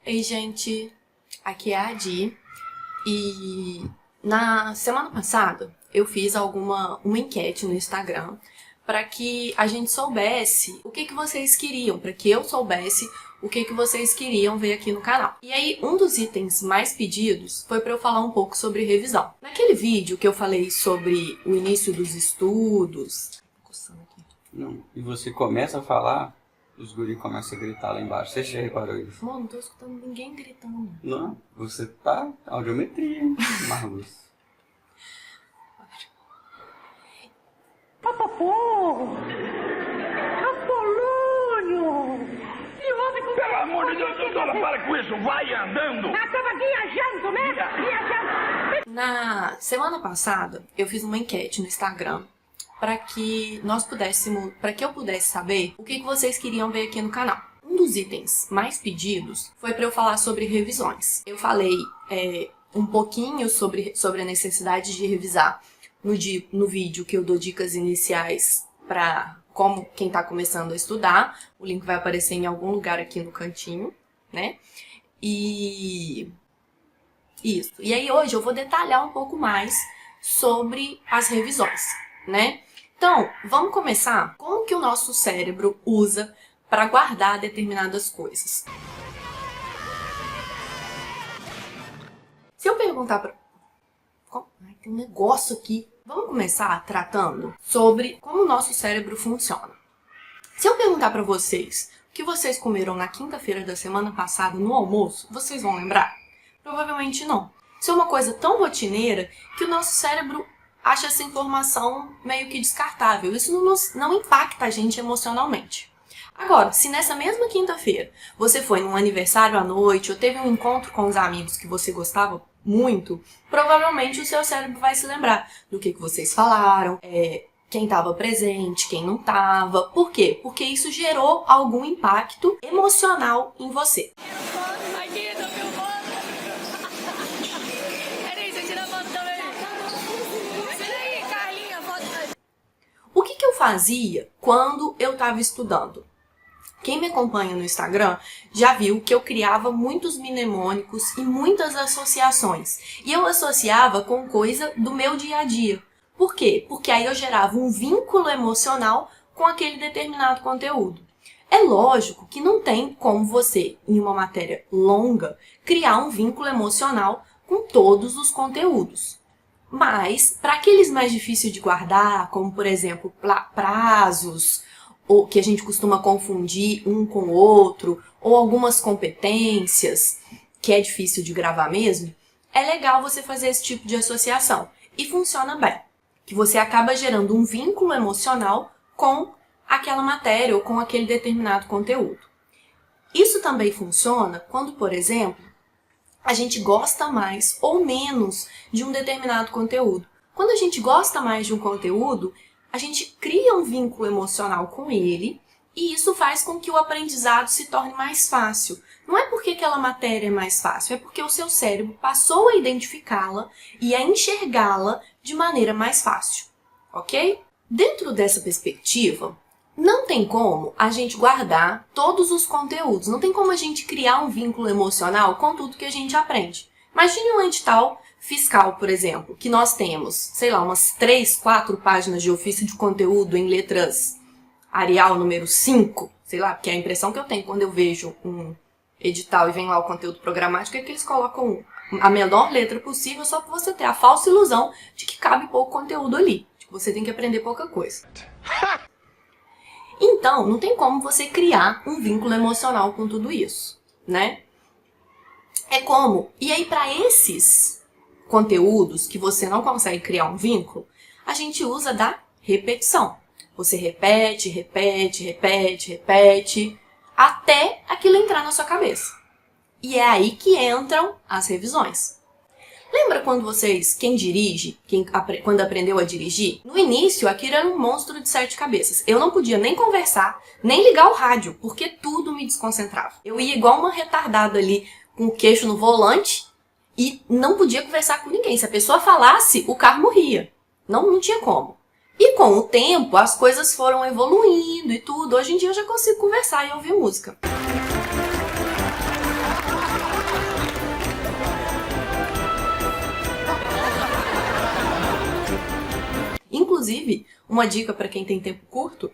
Ei, gente, aqui é a Adi e na semana passada eu fiz uma enquete no Instagram para que a gente soubesse o que vocês queriam, para que eu soubesse o que vocês queriam ver aqui no canal. E aí, um dos itens mais pedidos foi para eu falar um pouco sobre revisão. Naquele vídeo que eu falei sobre o início dos estudos... Não, e você começa a falar, os guris começam a gritar lá embaixo. Você já reparou isso? Mano, não tô escutando ninguém gritando. Não, você tá audiometria, Marlos. Papapô! Apolônio! Pelo amor de Deus, doutora, para com isso, vai andando! Eu tava viajando, né? Viajando! Na semana passada, eu fiz uma enquete no Instagram para que eu pudesse saber o que vocês queriam ver aqui no canal. Um dos itens mais pedidos foi para eu falar sobre revisões. Eu falei um pouquinho sobre a necessidade de revisar no vídeo que eu dou dicas iniciais para como quem está começando a estudar. O link vai aparecer em algum lugar aqui no cantinho, né? E isso. E aí hoje eu vou detalhar um pouco mais sobre as revisões, né? Então, vamos começar com o que o nosso cérebro usa para guardar determinadas coisas. Se eu perguntar para... Ai, tem um negócio aqui. Vamos começar tratando sobre como o nosso cérebro funciona. Se eu perguntar para vocês o que vocês comeram na quinta-feira da semana passada no almoço, vocês vão lembrar? Provavelmente não. Isso é uma coisa tão rotineira que o nosso cérebro acha essa informação meio que descartável. Isso não impacta a gente emocionalmente. Agora, se nessa mesma quinta-feira você foi num aniversário à noite ou teve um encontro com os amigos que você gostava muito, provavelmente o seu cérebro vai se lembrar do que vocês falaram, quem estava presente, quem não estava. Por quê? Porque isso gerou algum impacto emocional em você. O que eu fazia quando eu estava estudando? Quem me acompanha no Instagram já viu que eu criava muitos mnemônicos e muitas associações. E eu associava com coisa do meu dia a dia. Por quê? Porque aí eu gerava um vínculo emocional com aquele determinado conteúdo. É lógico que não tem como você, em uma matéria longa, criar um vínculo emocional com todos os conteúdos. Mas, para aqueles mais difíceis de guardar, como, por exemplo, prazos, ou que a gente costuma confundir um com o outro, ou algumas competências, que é difícil de gravar mesmo, é legal você fazer esse tipo de associação. E funciona bem, que você acaba gerando um vínculo emocional com aquela matéria ou com aquele determinado conteúdo. Isso também funciona quando, por exemplo, a gente gosta mais ou menos de um determinado conteúdo. Quando a gente gosta mais de um conteúdo, a gente cria um vínculo emocional com ele e isso faz com que o aprendizado se torne mais fácil. Não é porque aquela matéria é mais fácil, é porque o seu cérebro passou a identificá-la e a enxergá-la de maneira mais fácil, ok? Dentro dessa perspectiva, não tem como a gente guardar todos os conteúdos, não tem como a gente criar um vínculo emocional com tudo que a gente aprende. Imagine um edital fiscal, por exemplo, que nós temos, sei lá, umas 3, 4 páginas de ofício de conteúdo em letras Arial número 5, sei lá, porque é a impressão que eu tenho quando eu vejo um edital e vem lá o conteúdo programático é que eles colocam a menor letra possível só para você ter a falsa ilusão de que cabe pouco conteúdo ali, de que você tem que aprender pouca coisa. Então, não tem como você criar um vínculo emocional com tudo isso, né? E aí, para esses conteúdos que você não consegue criar um vínculo, a gente usa da repetição. Você repete, repete, repete, repete, até aquilo entrar na sua cabeça. E é aí que entram as revisões. Lembra quando quem dirige, quando aprendeu a dirigir? No início, aquilo era um monstro de 7 cabeças. Eu não podia nem conversar, nem ligar o rádio, porque tudo me desconcentrava. Eu ia igual uma retardada ali, com o queixo no volante, e não podia conversar com ninguém. Se a pessoa falasse, o carro morria. Não tinha como. E com o tempo, as coisas foram evoluindo e tudo. Hoje em dia eu já consigo conversar e ouvir música. uma dica para quem tem tempo curto,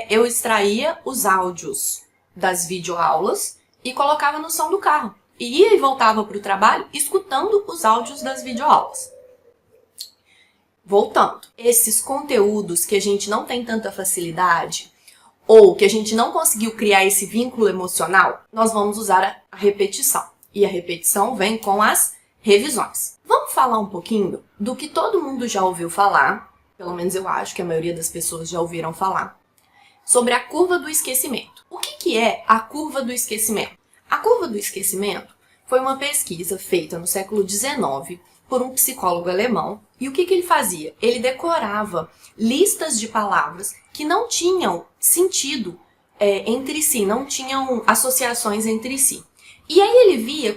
eu extraía os áudios das videoaulas e colocava no som do carro. E ia e voltava para o trabalho escutando os áudios das videoaulas. Voltando, esses conteúdos que a gente não tem tanta facilidade ou que a gente não conseguiu criar esse vínculo emocional, nós vamos usar a repetição. E a repetição vem com as revisões. Vamos falar um pouquinho do que todo mundo já ouviu falar, pelo menos eu acho que a maioria das pessoas já ouviram falar, sobre a curva do esquecimento. O que é a curva do esquecimento? A curva do esquecimento foi uma pesquisa feita no século XIX por um psicólogo alemão. E o que ele fazia? Ele decorava listas de palavras que não tinham sentido entre si, não tinham associações entre si. E aí ele via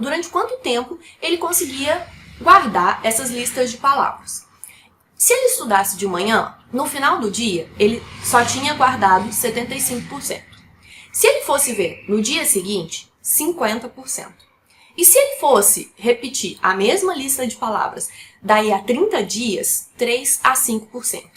durante quanto tempo ele conseguia guardar essas listas de palavras. Se ele estudasse de manhã, no final do dia, ele só tinha guardado 75%. Se ele fosse ver no dia seguinte, 50%. E se ele fosse repetir a mesma lista de palavras daí a 30 dias, 3 a 5%.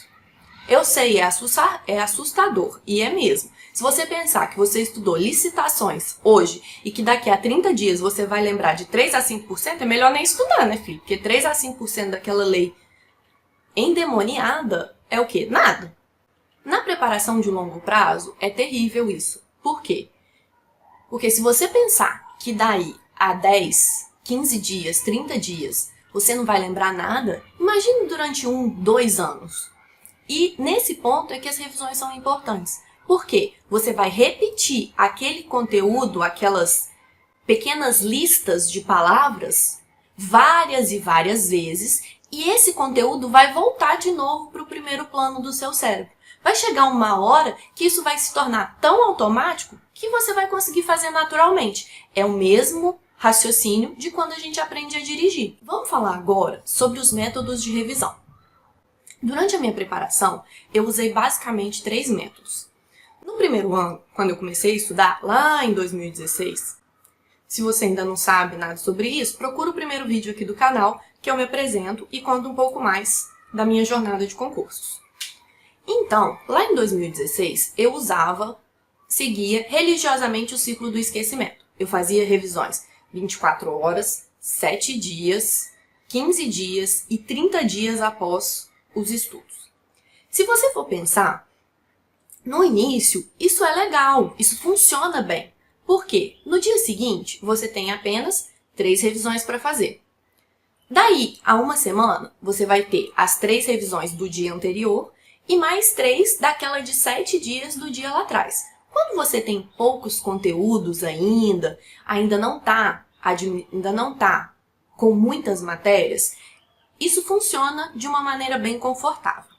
Eu sei, é assustador, e é mesmo. Se você pensar que você estudou licitações hoje e que daqui a 30 dias você vai lembrar de 3 a 5%, é melhor nem estudar, né, filho? Porque 3 a 5% daquela lei endemoniada é o quê? Nada. Na preparação de longo prazo, é terrível isso. Por quê? Porque se você pensar que daí a 10, 15 dias, 30 dias, você não vai lembrar nada, imagine durante 1, 2 anos. E nesse ponto é que as revisões são importantes. Por quê? Você vai repetir aquele conteúdo, aquelas pequenas listas de palavras, várias e várias vezes, e esse conteúdo vai voltar de novo para o primeiro plano do seu cérebro. Vai chegar uma hora que isso vai se tornar tão automático que você vai conseguir fazer naturalmente. É o mesmo raciocínio de quando a gente aprende a dirigir. Vamos falar agora sobre os métodos de revisão. Durante a minha preparação, eu usei basicamente 3 métodos. No primeiro ano, quando eu comecei a estudar, lá em 2016, se você ainda não sabe nada sobre isso, procura o primeiro vídeo aqui do canal, que eu me apresento e conto um pouco mais da minha jornada de concursos. Então, lá em 2016, eu seguia religiosamente o ciclo do esquecimento. Eu fazia revisões 24 horas, 7 dias, 15 dias e 30 dias após os estudos. Se você for pensar, no início, isso é legal, isso funciona bem. Por quê? No dia seguinte, você tem apenas 3 revisões para fazer. Daí a uma semana, você vai ter as 3 revisões do dia anterior e mais 3 daquela de 7 dias do dia lá atrás. Quando você tem poucos conteúdos ainda não tá com muitas matérias, isso funciona de uma maneira bem confortável.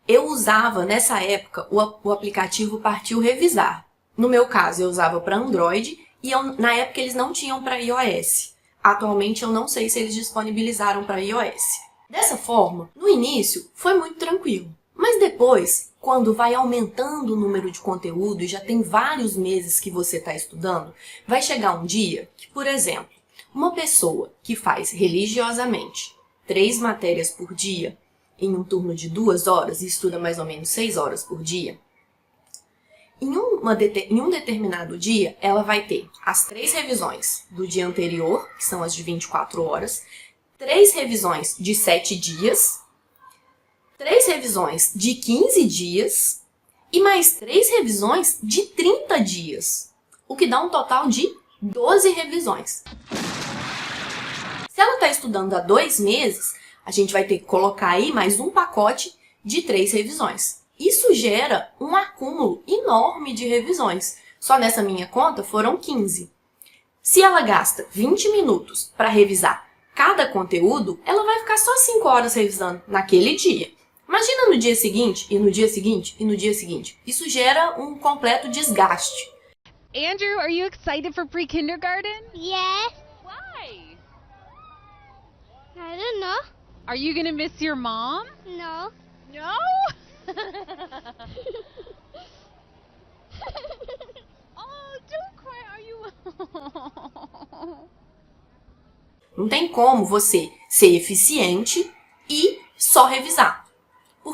Eu usava, nessa época, o aplicativo Partiu Revisar. No meu caso, eu usava para Android e na época eles não tinham para iOS. Atualmente, eu não sei se eles disponibilizaram para iOS. Dessa forma, no início, foi muito tranquilo. Mas depois, quando vai aumentando o número de conteúdo e já tem vários meses que você está estudando, vai chegar um dia que, por exemplo, uma pessoa que faz religiosamente 3 matérias por dia em um turno de 2 horas e estuda mais ou menos 6 horas por dia, em um determinado dia, ela vai ter as 3 revisões do dia anterior, que são as de 24 horas, 3 revisões de 7 dias, 3 revisões de 15 dias e mais 3 revisões de 30 dias, o que dá um total de 12 revisões. Se ela está estudando há 2 meses, a gente vai ter que colocar aí mais um pacote de 3 revisões. Isso gera um acúmulo enorme de revisões. Só nessa minha conta foram 15. Se ela gasta 20 minutos para revisar cada conteúdo, ela vai ficar só 5 horas revisando naquele dia. Imagina no dia seguinte, e no dia seguinte, e no dia seguinte. Isso gera um completo desgaste. Andrew, are you excited for pre-kindergarten? Yes. Why? I don't know. Are you gonna miss your mom? No. No? Oh, don't cry. Are you? Não tem como você ser eficiente e só revisar.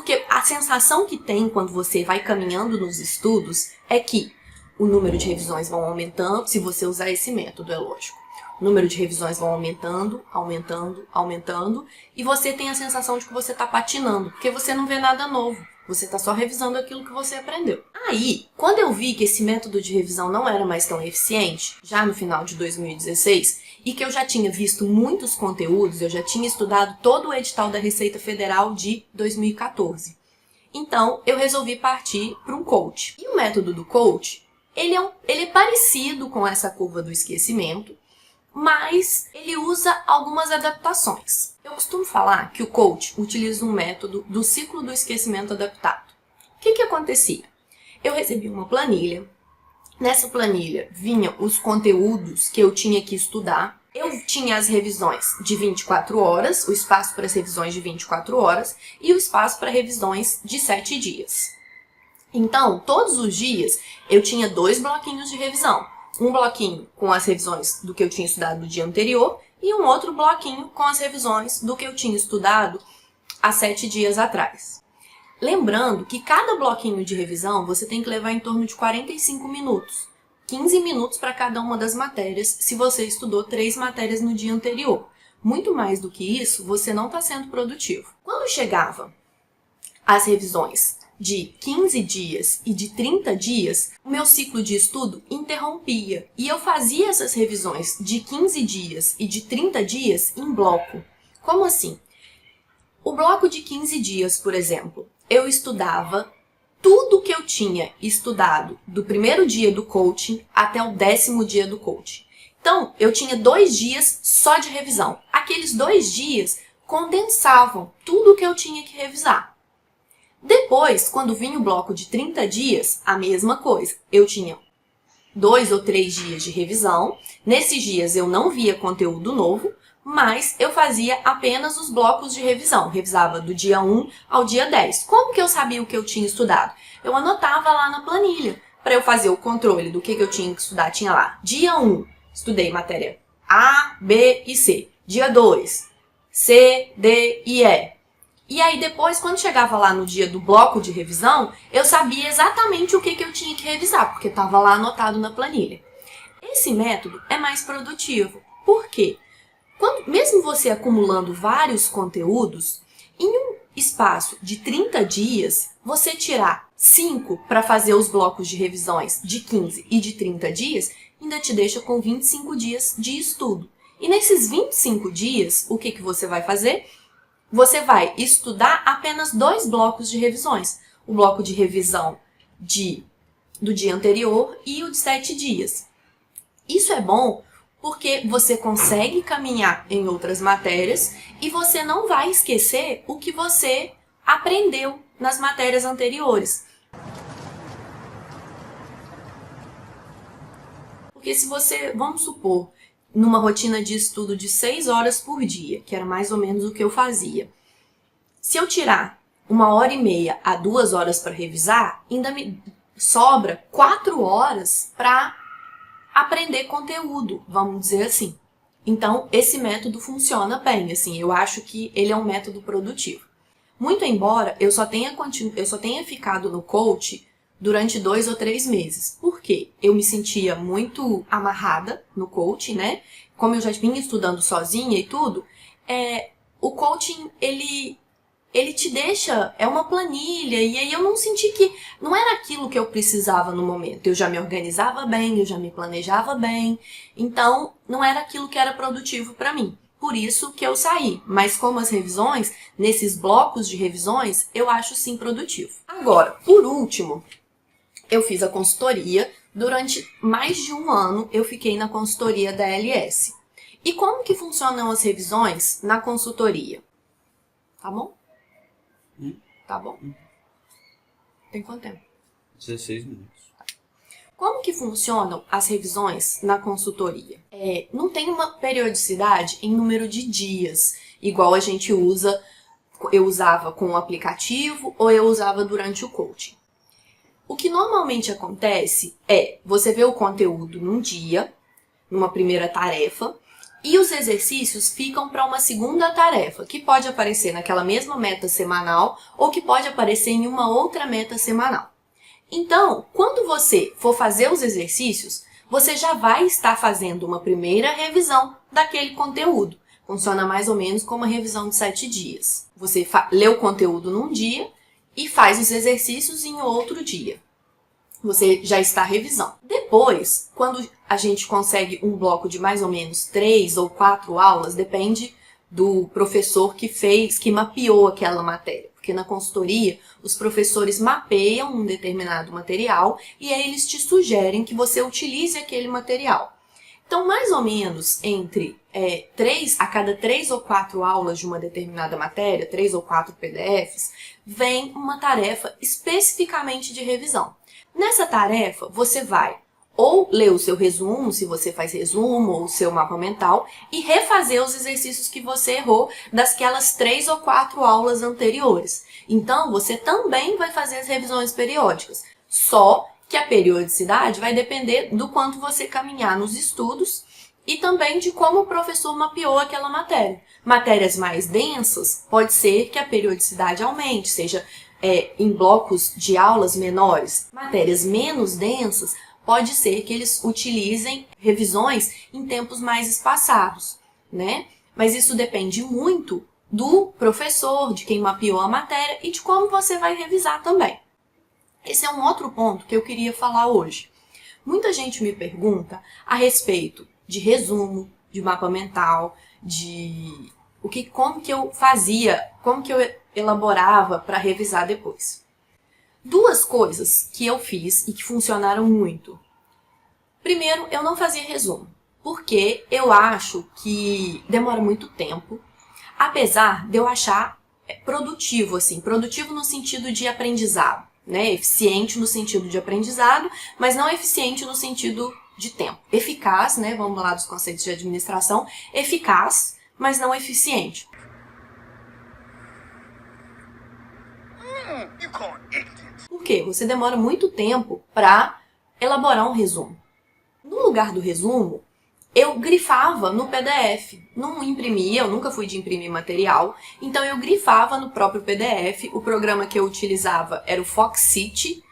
Porque a sensação que tem quando você vai caminhando nos estudos é que o número de revisões vão aumentando, se você usar esse método, é lógico. O número de revisões vão aumentando, aumentando, aumentando, e você tem a sensação de que você está patinando, porque você não vê nada novo. Você está só revisando aquilo que você aprendeu. Aí, quando eu vi que esse método de revisão não era mais tão eficiente, já no final de 2016, e que eu já tinha visto muitos conteúdos, eu já tinha estudado todo o edital da Receita Federal de 2014. Então, eu resolvi partir para um coach. E o método do coach, ele é parecido com essa curva do esquecimento, mas ele usa algumas adaptações. Eu costumo falar que o coach utiliza um método do ciclo do esquecimento adaptado. O que acontecia? Eu recebi uma planilha. Nessa planilha vinham os conteúdos que eu tinha que estudar. Eu tinha as revisões de 24 horas, o espaço para as revisões de 24 horas e o espaço para revisões de 7 dias. Então, todos os dias eu tinha 2 bloquinhos de revisão. Um bloquinho com as revisões do que eu tinha estudado no dia anterior e um outro bloquinho com as revisões do que eu tinha estudado há 7 dias atrás. Lembrando que cada bloquinho de revisão você tem que levar em torno de 45 minutos. 15 minutos para cada uma das matérias, se você estudou 3 matérias no dia anterior. Muito mais do que isso, você não está sendo produtivo. Quando chegava as revisões de 15 dias e de 30 dias, o meu ciclo de estudo interrompia. E eu fazia essas revisões de 15 dias e de 30 dias em bloco. Como assim? O bloco de 15 dias, por exemplo, eu estudava tudo que eu tinha estudado do primeiro dia do coaching até o 10º dia do coaching. Então, eu tinha 2 dias só de revisão. Aqueles 2 dias condensavam tudo que eu tinha que revisar. Depois, quando vinha o bloco de 30 dias, a mesma coisa. Eu tinha 2 ou 3 dias de revisão. Nesses dias eu não via conteúdo novo, mas eu fazia apenas os blocos de revisão. Revisava do dia 1 ao dia 10. Como que eu sabia o que eu tinha estudado? Eu anotava lá na planilha. Para eu fazer o controle do que eu tinha que estudar, tinha lá. Dia 1, estudei matéria A, B e C. Dia 2, C, D e E. E aí depois, quando chegava lá no dia do bloco de revisão, eu sabia exatamente o que eu tinha que revisar, porque estava lá anotado na planilha. Esse método é mais produtivo. Por quê? Mesmo você acumulando vários conteúdos, em um espaço de 30 dias, você tirar 5 para fazer os blocos de revisões de 15 e de 30 dias, ainda te deixa com 25 dias de estudo. E nesses 25 dias, o que você vai fazer? Você vai estudar apenas 2 blocos de revisões. O bloco de revisão do dia anterior e o de 7 dias. Isso é bom porque você consegue caminhar em outras matérias e você não vai esquecer o que você aprendeu nas matérias anteriores. Porque se você, vamos supor, numa rotina de estudo de 6 horas por dia, que era mais ou menos o que eu fazia. Se eu tirar 1h30 a 2 horas para revisar, ainda me sobra 4 horas para aprender conteúdo, vamos dizer assim. Então, esse método funciona bem, assim, eu acho que ele é um método produtivo. Muito embora eu só tenha ficado no coach durante 2 ou 3 meses. Por quê? Eu me sentia muito amarrada no coaching, né? Como eu já vinha estudando sozinha e tudo, o coaching, ele te deixa, é uma planilha, e aí eu não senti que não era aquilo que eu precisava no momento. Eu já me organizava bem, eu já me planejava bem, então não era aquilo que era produtivo para mim. Por isso que eu saí. Mas como as revisões, nesses blocos de revisões, eu acho sim produtivo. Agora, por último, eu fiz a consultoria. Durante mais de 1 ano, eu fiquei na consultoria da LS. E como que funcionam as revisões na consultoria? Tá bom? Tá bom. Tem quanto tempo? 16 minutos. Como que funcionam as revisões na consultoria? Não tem uma periodicidade em número de dias, igual a gente usa, eu usava com o aplicativo ou eu usava durante o coaching. O que normalmente acontece é, você vê o conteúdo num dia, numa primeira tarefa, E os exercícios ficam para uma segunda tarefa, que pode aparecer naquela mesma meta semanal ou que pode aparecer em uma outra meta semanal. Então, quando você for fazer os exercícios, você já vai estar fazendo uma primeira revisão daquele conteúdo. Funciona mais ou menos como uma revisão de 7 dias. Você lê o conteúdo num dia e faz os exercícios em outro dia. Você já está revisando. Depois, quando a gente consegue um bloco de mais ou menos 3 ou 4 aulas, depende do professor que mapeou aquela matéria. Porque na consultoria, os professores mapeiam um determinado material e aí eles te sugerem que você utilize aquele material. Então, mais ou menos a cada 3 ou 4 aulas de uma determinada matéria, 3 ou 4 PDFs, vem uma tarefa especificamente de revisão. Nessa tarefa, você vai ou ler o seu resumo, se você faz resumo, ou o seu mapa mental, e refazer os exercícios que você errou daquelas 3 ou 4 aulas anteriores. Então, você também vai fazer as revisões periódicas, só que a periodicidade vai depender do quanto você caminhar nos estudos e também de como o professor mapeou aquela matéria. Matérias mais densas, pode ser que a periodicidade aumente, seja em blocos de aulas menores. Matérias menos densas, pode ser que eles utilizem revisões em tempos mais espaçados, né? Mas isso depende muito do professor, de quem mapeou a matéria e de como você vai revisar também. Esse é um outro ponto que eu queria falar hoje. Muita gente me pergunta a respeito de resumo, de mapa mental, como que eu fazia, como que eu elaborava para revisar depois. 2 coisas que eu fiz e que funcionaram muito. Primeiro, eu não fazia resumo, porque eu acho que demora muito tempo, apesar de eu achar produtivo, produtivo no sentido de aprendizado, né? Eficiente no sentido de aprendizado, mas não eficiente no sentido de tempo. Eficaz, né? Vamos lá dos conceitos de administração, eficaz, mas não eficiente. Por quê? Você demora muito tempo para elaborar um resumo. No lugar do resumo, eu grifava no PDF. Não imprimia, eu nunca fui de imprimir material, então eu grifava no próprio PDF. O programa que eu utilizava era o Foxit,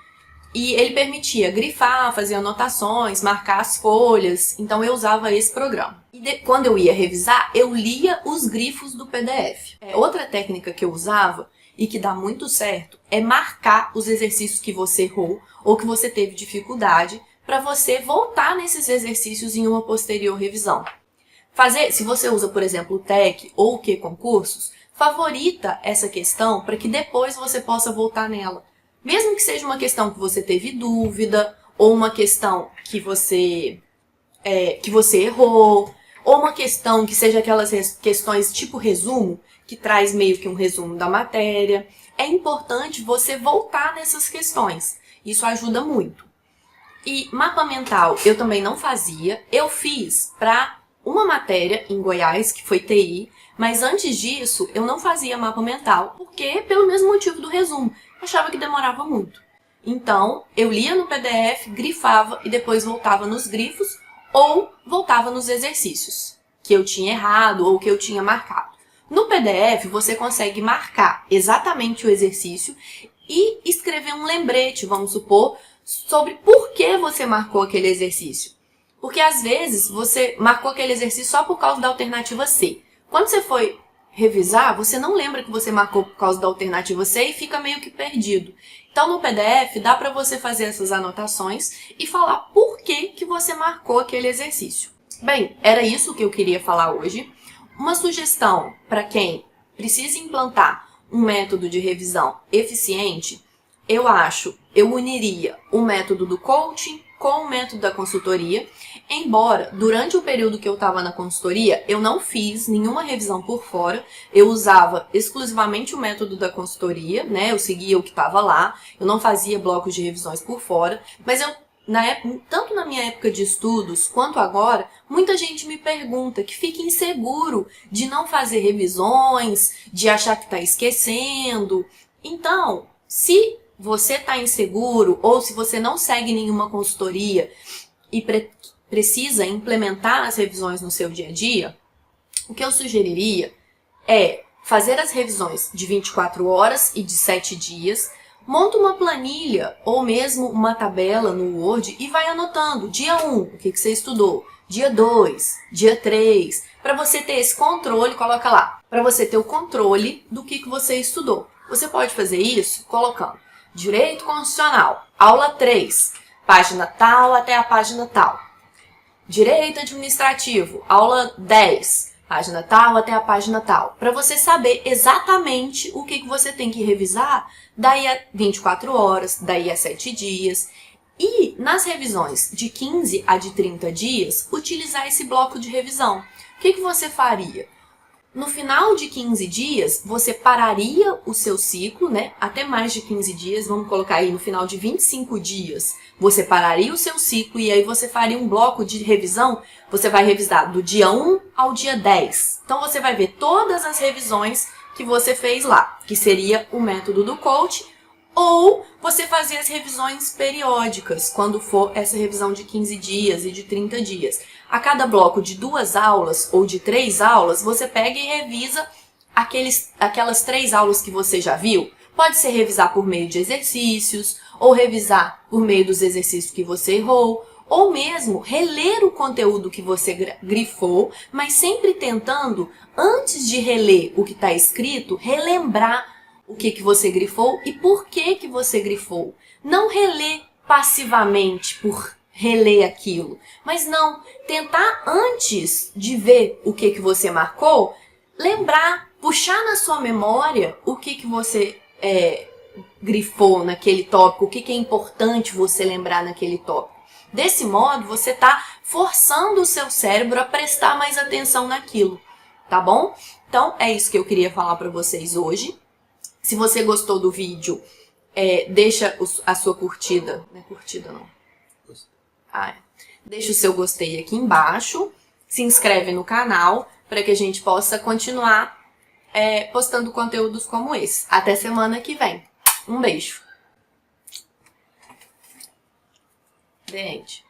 e ele permitia grifar, fazer anotações, marcar as folhas, então eu usava esse programa. E quando eu ia revisar, eu lia os grifos do PDF. Outra técnica que eu usava, e que dá muito certo, é marcar os exercícios que você errou ou que você teve dificuldade para você voltar nesses exercícios em uma posterior revisão. Se você usa, por exemplo, o TEC ou o Q-Concursos, favorita essa questão para que depois você possa voltar nela. Mesmo que seja uma questão que você teve dúvida, ou uma questão que você errou, ou uma questão que seja aquelas questões tipo resumo, que traz meio que um resumo da matéria, é importante você voltar nessas questões. Isso ajuda muito. E mapa mental eu também não fazia, eu fiz para uma matéria em Goiás, que foi TI, mas antes disso eu não fazia mapa mental, porque pelo mesmo motivo do resumo, eu achava que demorava muito. Então, eu lia no PDF, grifava e depois voltava nos grifos ou voltava nos exercícios que eu tinha errado ou que eu tinha marcado. No PDF, você consegue marcar exatamente o exercício e escrever um lembrete, vamos supor, sobre por que você marcou aquele exercício. Porque às vezes você marcou aquele exercício só por causa da alternativa C. Quando você foi revisar, você não lembra que você marcou por causa da alternativa C e fica meio que perdido. Então no PDF dá para você fazer essas anotações e falar por que você marcou aquele exercício. Bem, era isso que eu queria falar hoje. Uma sugestão para quem precisa implantar um método de revisão eficiente, eu uniria o método do coaching com o método da consultoria, embora durante o período que eu estava na consultoria, eu não fiz nenhuma revisão por fora, eu usava exclusivamente o método da consultoria, né? Eu seguia o que estava lá, eu não fazia blocos de revisões por fora, mas tanto na minha época de estudos quanto agora, muita gente me pergunta que fica inseguro de não fazer revisões, de achar que está esquecendo. Então, se você está inseguro ou se você não segue nenhuma consultoria e precisa implementar as revisões no seu dia a dia, o que eu sugeriria é fazer as revisões de 24 horas e de 7 dias, monta uma planilha ou mesmo uma tabela no Word e vai anotando dia 1, o que você estudou, dia 2, dia 3, para você ter esse controle, coloca lá, para você ter o controle do que você estudou. Você pode fazer isso colocando Direito Constitucional, aula 3, página tal até a página tal. Direito Administrativo, aula 10, página tal até a página tal. Para você saber exatamente o que você tem que revisar daí a 24 horas, daí a 7 dias. E nas revisões de 15 a de 30 dias, utilizar esse bloco de revisão. O que você faria? No final de 15 dias, você pararia o seu ciclo, né? Até mais de 15 dias, vamos colocar aí no final de 25 dias, você pararia o seu ciclo e aí você faria um bloco de revisão, você vai revisar do dia 1 ao dia 10. Então você vai ver todas as revisões que você fez lá, que seria o método do coach, ou você fazer as revisões periódicas, quando for essa revisão de 15 dias e de 30 dias. A cada bloco de 2 aulas ou de 3 aulas, você pega e revisa aquelas 3 aulas que você já viu. Pode ser revisar por meio de exercícios, ou revisar por meio dos exercícios que você errou, ou mesmo reler o conteúdo que você grifou, mas sempre tentando, antes de reler o que está escrito, relembrar o que você grifou e por que você grifou. Não reler passivamente por reler aquilo, mas não, tentar antes de ver o que você marcou, lembrar, puxar na sua memória o que você grifou naquele tópico, o que é importante você lembrar naquele tópico. Desse modo, você está forçando o seu cérebro a prestar mais atenção naquilo, tá bom? Então, é isso que eu queria falar para vocês hoje. Se você gostou do vídeo, deixa a sua curtida. Não é curtida, não. Deixa o seu gostei aqui embaixo. Se inscreve no canal para que a gente possa continuar postando conteúdos como esse. Até semana que vem. Um beijo. Gente.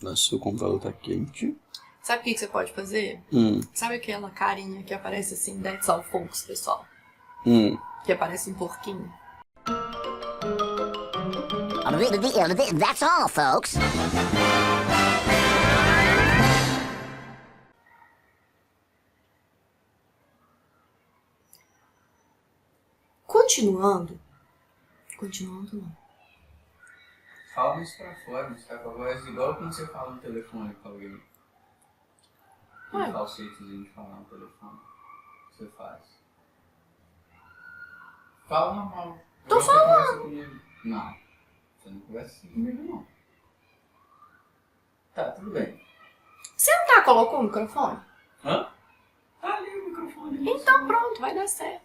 Nossa, o computador tá quente. Sabe o que você pode fazer? Sabe aquela carinha que aparece assim, that's all folks, pessoal? Que aparece um porquinho. That's all, folks. Continuando não. Fala isso pra fora, não está com a voz igual quando você fala no telefone com alguém. Um falsetozinho de falar no telefone. O que você faz? Fala normal. Tô falando. Não. Você não conversa assim comigo, não. Tá, tudo bem. Você não colocou o microfone? Hã? Tá ali o microfone. Então pronto, vai dar certo.